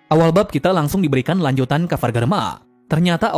Awal bab kita langsung diberikan lanjutan cover Germa. Ternyata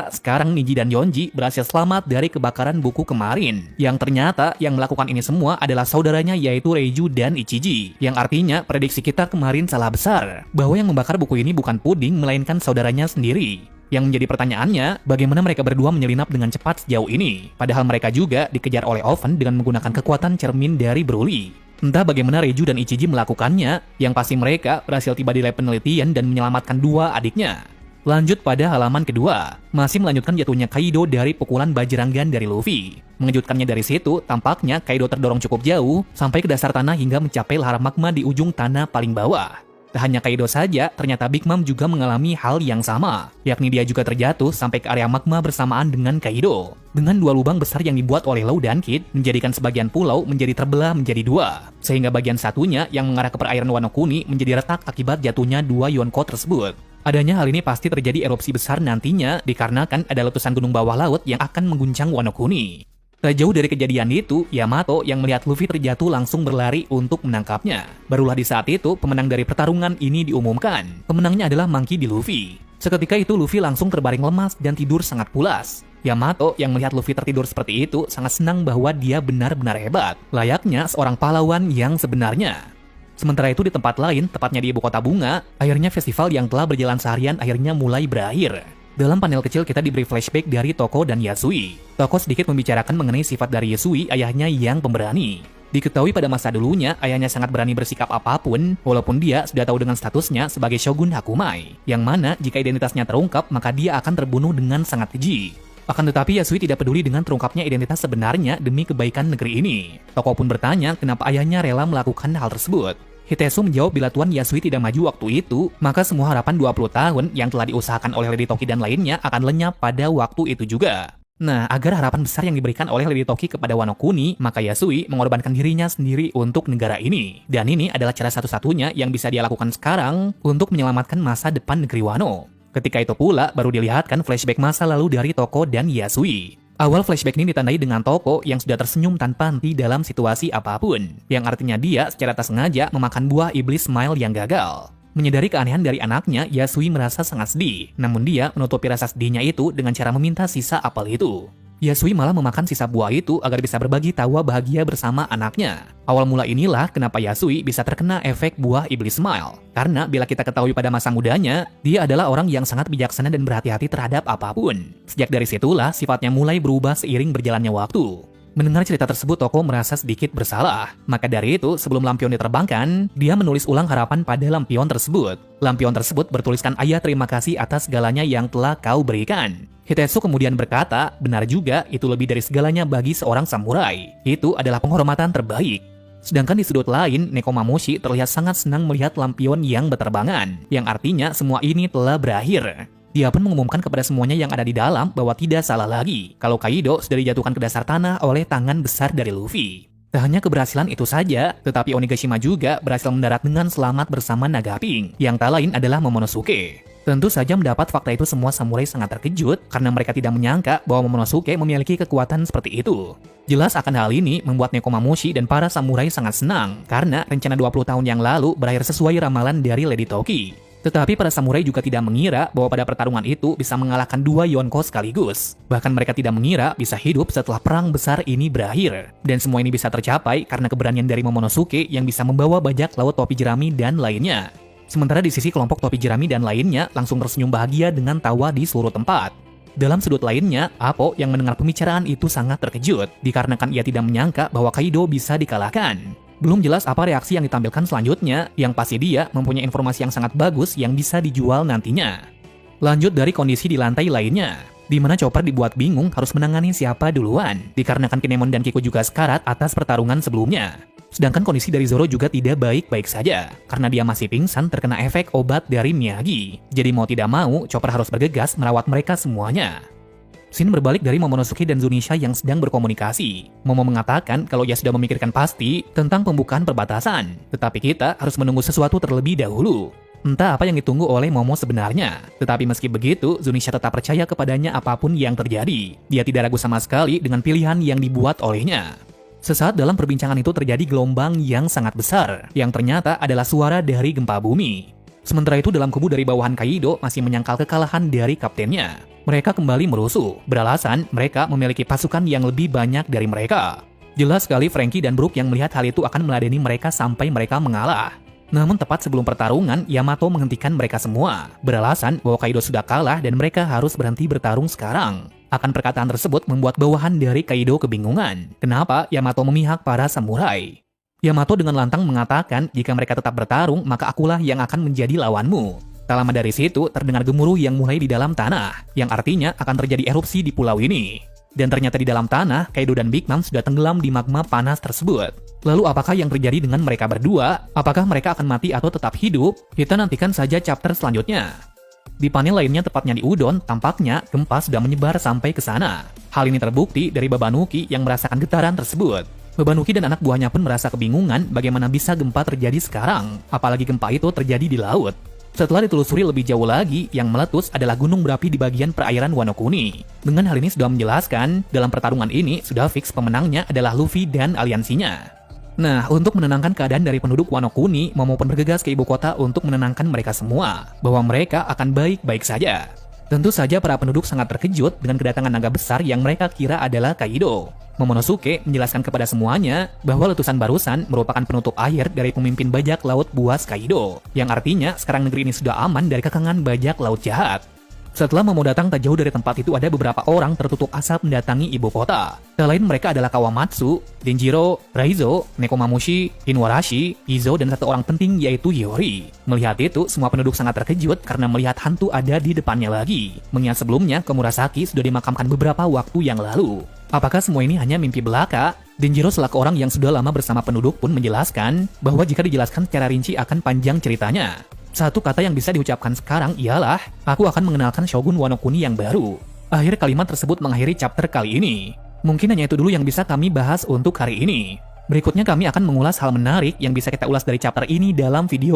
sekarang Niji dan Yonji berhasil selamat dari kebakaran buku kemarin. Yang ternyata yang melakukan ini semua adalah saudaranya yaitu Reiju dan Ichiji. Yang artinya prediksi kita kemarin salah besar, bahwa yang membakar buku ini bukan Puding melainkan saudaranya sendiri. Yang menjadi pertanyaannya, bagaimana mereka berdua menyelinap dengan cepat sejauh ini? Padahal mereka juga dikejar oleh Oven dengan menggunakan kekuatan cermin dari Broly. Entah bagaimana Reiju dan Ichiji melakukannya, yang pasti mereka berhasil tiba di lab penelitian dan menyelamatkan dua adiknya. Lanjut pada halaman kedua, masih melanjutkan jatuhnya Kaido dari pukulan bajranggan dari Luffy. Mengejutkannya dari situ, tampaknya Kaido terdorong cukup jauh sampai ke dasar tanah hingga mencapai lahar magma di ujung tanah paling bawah. Tak hanya Kaido saja, ternyata Big Mom juga mengalami hal yang sama, yakni dia juga terjatuh sampai ke area magma bersamaan dengan Kaido. Dengan dua lubang besar yang dibuat oleh Law dan Kid, menjadikan sebagian pulau menjadi terbelah menjadi dua, sehingga bagian satunya yang mengarah ke perairan Wano Kuni menjadi retak akibat jatuhnya dua Yonko tersebut. Adanya hal ini pasti terjadi erupsi besar nantinya dikarenakan ada letusan gunung bawah laut yang akan mengguncang Wano Kuni. Tak jauh dari kejadian itu, Yamato yang melihat Luffy terjatuh langsung berlari untuk menangkapnya. Barulah di saat itu pemenang dari pertarungan ini diumumkan. Pemenangnya adalah Monkey D. Luffy. Seketika itu Luffy langsung terbaring lemas dan tidur sangat pulas. Yamato yang melihat Luffy tertidur seperti itu sangat senang bahwa dia benar-benar hebat, layaknya seorang pahlawan yang sebenarnya. Sementara itu di tempat lain, tepatnya di ibu kota bunga, akhirnya festival yang telah berjalan seharian akhirnya mulai berakhir. Dalam panel kecil kita diberi flashback dari Toko dan Yasui. Toko sedikit membicarakan mengenai sifat dari Yasui, ayahnya yang pemberani. Diketahui pada masa dulunya, ayahnya sangat berani bersikap apapun, walaupun dia sudah tahu dengan statusnya sebagai Shogun Hakumai, yang mana jika identitasnya terungkap, maka dia akan terbunuh dengan sangat keji. Akan tetapi Yasui tidak peduli dengan terungkapnya identitas sebenarnya demi kebaikan negeri ini. Toko pun bertanya kenapa ayahnya rela melakukan hal tersebut. Hitesu menjawab bila Tuan Yasui tidak maju waktu itu, maka semua harapan 20 tahun yang telah diusahakan oleh Lady Toki dan lainnya akan lenyap pada waktu itu juga. Nah, agar harapan besar yang diberikan oleh Lady Toki kepada Wano Kuni, maka Yasui mengorbankan dirinya sendiri untuk negara ini. Dan ini adalah cara satu-satunya yang bisa dia lakukan sekarang untuk menyelamatkan masa depan negeri Wano. Ketika itu pula baru dilihatkan flashback masa lalu dari Toko dan Yasui. Awal flashback ini ditandai dengan Toko yang sudah tersenyum tanpa henti dalam situasi apapun, yang artinya dia secara tak sengaja memakan buah iblis smile yang gagal. Menyadari keanehan dari anaknya, Yasui merasa sangat sedih, namun dia menutupi rasa sedihnya itu dengan cara meminta sisa apel itu. Yasui malah memakan sisa buah itu agar bisa berbagi tawa bahagia bersama anaknya. Awal mula inilah kenapa Yasui bisa terkena efek buah iblis smile. Karena bila kita ketahui pada masa mudanya, dia adalah orang yang sangat bijaksana dan berhati-hati terhadap apapun. Sejak dari situlah sifatnya mulai berubah seiring berjalannya waktu. Mendengar cerita tersebut, Toko merasa sedikit bersalah. Maka dari itu, sebelum lampion diterbangkan, dia menulis ulang harapan pada lampion tersebut. Lampion tersebut bertuliskan ayah terima kasih atas segalanya yang telah kau berikan. Hitesu kemudian berkata, benar juga itu lebih dari segalanya bagi seorang samurai. Itu adalah penghormatan terbaik. Sedangkan di sudut lain, Nekomamushi terlihat sangat senang melihat lampion yang berterbangan, yang artinya semua ini telah berakhir. Dia pun mengumumkan kepada semuanya yang ada di dalam bahwa tidak salah lagi kalau Kaido sudah dijatuhkan ke dasar tanah oleh tangan besar dari Luffy. Tak hanya keberhasilan itu saja, tetapi Onigashima juga berhasil mendarat dengan selamat bersama Naga Pink, yang tak lain adalah Momonosuke. Tentu saja mendapat fakta itu semua samurai sangat terkejut karena mereka tidak menyangka bahwa Momonosuke memiliki kekuatan seperti itu. Jelas akan hal ini membuat Nekomamushi dan para samurai sangat senang karena rencana 20 tahun yang lalu berakhir sesuai ramalan dari Lady Toki. Tetapi para samurai juga tidak mengira bahwa pada pertarungan itu bisa mengalahkan dua Yonko sekaligus. Bahkan mereka tidak mengira bisa hidup setelah perang besar ini berakhir. Dan semua ini bisa tercapai karena keberanian dari Momonosuke yang bisa membawa bajak laut topi jerami dan lainnya. Sementara di sisi kelompok topi jerami dan lainnya langsung tersenyum bahagia dengan tawa di seluruh tempat. Dalam sudut lainnya, Apo yang mendengar pembicaraan itu sangat terkejut, dikarenakan ia tidak menyangka bahwa Kaido bisa dikalahkan. Belum jelas apa reaksi yang ditampilkan selanjutnya, yang pasti dia mempunyai informasi yang sangat bagus yang bisa dijual nantinya. Lanjut dari kondisi di lantai lainnya, di mana Chopper dibuat bingung harus menangani siapa duluan, dikarenakan Kinemon dan Kiko juga sekarat atas pertarungan sebelumnya. Sedangkan kondisi dari Zoro juga tidak baik-baik saja, karena dia masih pingsan terkena efek obat dari Miyagi. Jadi mau tidak mau, Chopper harus bergegas merawat mereka semuanya. Scene berbalik dari Momonosuke dan Zunisha yang sedang berkomunikasi. Momo mengatakan kalau ia sudah memikirkan pasti tentang pembukaan perbatasan, tetapi kita harus menunggu sesuatu terlebih dahulu. Entah apa yang ditunggu oleh Momo sebenarnya, tetapi meski begitu, Zunisha tetap percaya kepadanya apapun yang terjadi. Dia tidak ragu sama sekali dengan pilihan yang dibuat olehnya. Sesaat dalam perbincangan itu terjadi gelombang yang sangat besar, yang ternyata adalah suara dari gempa bumi. Sementara itu dalam kubu dari bawahan Kaido masih menyangkal kekalahan dari kaptennya. Mereka kembali merusuh, beralasan mereka memiliki pasukan yang lebih banyak dari mereka. Jelas sekali Franky dan Brook yang melihat hal itu akan meladeni mereka sampai mereka mengalah. Namun tepat sebelum pertarungan, Yamato menghentikan mereka semua, beralasan bahwa Kaido sudah kalah dan mereka harus berhenti bertarung sekarang. Akan perkataan tersebut membuat bawahan dari Kaido kebingungan. Kenapa Yamato memihak para samurai? Yamato dengan lantang mengatakan jika mereka tetap bertarung, maka akulah yang akan menjadi lawanmu. Tak lama dari situ, terdengar gemuruh yang mulai di dalam tanah, yang artinya akan terjadi erupsi di pulau ini. Dan ternyata di dalam tanah, Kaido dan Big Mom sudah tenggelam di magma panas tersebut. Lalu apakah yang terjadi dengan mereka berdua? Apakah mereka akan mati atau tetap hidup? Kita nantikan saja chapter selanjutnya. Di panel lainnya tepatnya di Udon, tampaknya gempa sudah menyebar sampai ke sana. Hal ini terbukti dari Babanuki yang merasakan getaran tersebut. Babanuki dan anak buahnya pun merasa kebingungan bagaimana bisa gempa terjadi sekarang, apalagi gempa itu terjadi di laut. Setelah ditelusuri lebih jauh lagi, yang meletus adalah gunung berapi di bagian perairan Wano Kuni. Dengan hal ini sudah menjelaskan, dalam pertarungan ini sudah fix pemenangnya adalah Luffy dan aliansinya. Nah, untuk menenangkan keadaan dari penduduk Wano Kuni, Momo pun bergegas ke ibu kota untuk menenangkan mereka semua, bahwa mereka akan baik-baik saja. Tentu saja para penduduk sangat terkejut dengan kedatangan naga besar yang mereka kira adalah Kaido. Momonosuke menjelaskan kepada semuanya bahwa letusan barusan merupakan penutup akhir dari pemimpin bajak laut buas Kaido, yang artinya sekarang negeri ini sudah aman dari kekangan bajak laut jahat. Setelah Momo datang tak jauh dari tempat itu ada beberapa orang tertutup asap mendatangi ibu kota. Selain mereka adalah Kawamatsu, Denjiro, Raizo, Nekomamushi, Inuarashi, Izo, dan satu orang penting yaitu Hiyori. Melihat itu, semua penduduk sangat terkejut karena melihat hantu ada di depannya lagi. Mengingat sebelumnya, Komurasaki sudah dimakamkan beberapa waktu yang lalu. Apakah semua ini hanya mimpi belaka? Denjiro selaku orang yang sudah lama bersama penduduk pun menjelaskan bahwa jika dijelaskan secara rinci akan panjang ceritanya. Satu kata yang bisa diucapkan sekarang ialah, aku akan mengenalkan Shogun Wano Kuni yang baru. Akhir kalimat tersebut mengakhiri chapter kali ini. Mungkin hanya itu dulu yang bisa kami bahas untuk hari ini. Berikutnya kami akan mengulas hal menarik yang bisa kita ulas dari chapter ini dalam video